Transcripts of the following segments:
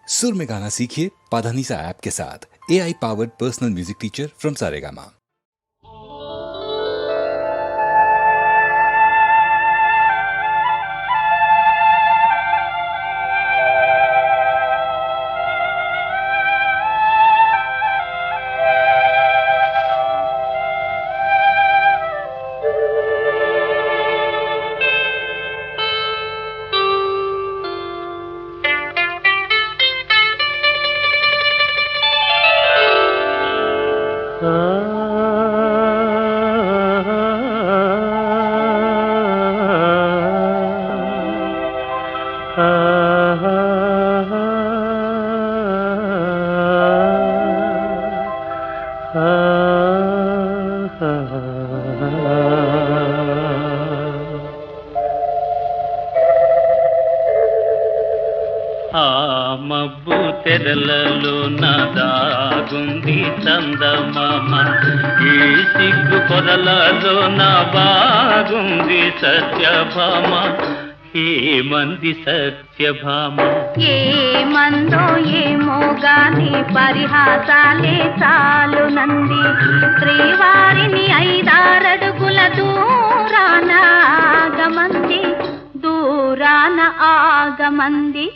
सुर में गाना सीखिए पाधानीसा ऐप के साथ। AI powered personal music teacher from Saregama. మబ్బు తెరలలో నాదాగుంది చందమామ, ఈ సిగ్గు పొరలలో నా బాగుంది సత్యభామ. ఏమంది సత్యభామ? ఏమందో ఏమో గాని పరిహాసాలే చాలు నంది. శ్రీవారిని 5-6 అడుగుల దూరాన ఆగమంది, దూరాన ఆగమంది.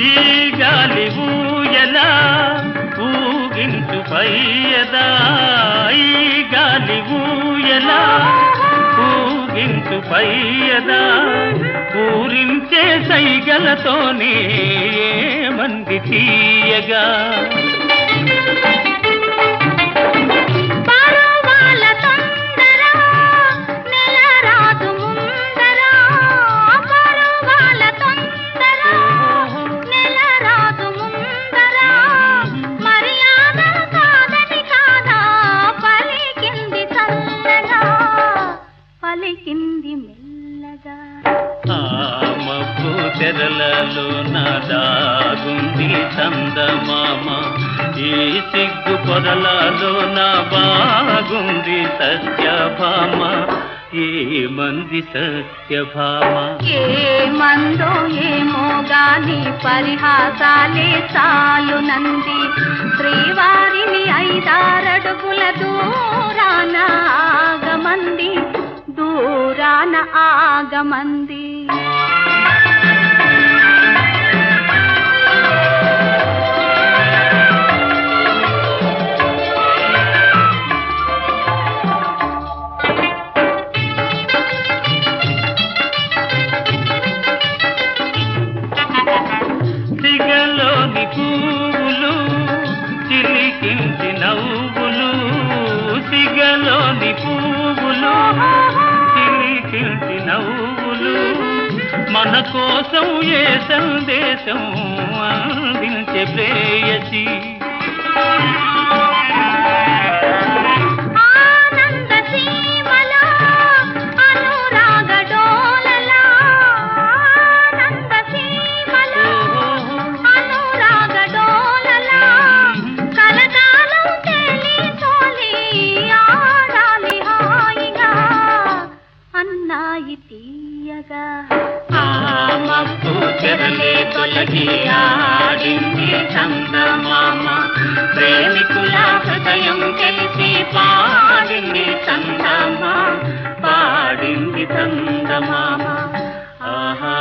ఈ గాలి ఊయలా ఊగించు పయ్యదా, ఈ గాలి ఊయలా ఊగించు పయ్యదా, పూరించే సైగలతోనే మంది తీయగా. మబ్బు తెరలలో నాదాగుంది చందమామ, ఈ సిగ్గు పొరలలో నా బాగుంది సత్యభామ. ఏమంది సత్యభామ? ఏమందో ఏమో గాని పరిహాసాలే చాలు నంది. శ్రీవారిని 5-6 అడుగుల దూరాన ఆగమంది, దూరాన ఆగమంది. సిగలోని పువ్వులు చిలికించి నవ్వులు, సిగలోని పువ్వులు చిలికించి నవ్వులు, మన కోసం ఏ సందేశం అందించే ప్రేయసి. మబ్బు తెరలే తొలగి ఆడింది చందమామ, ప్రేమికుల హృదయం తెలిసి పాడింది చందమామ, పాడింది చందమామ. ఆహా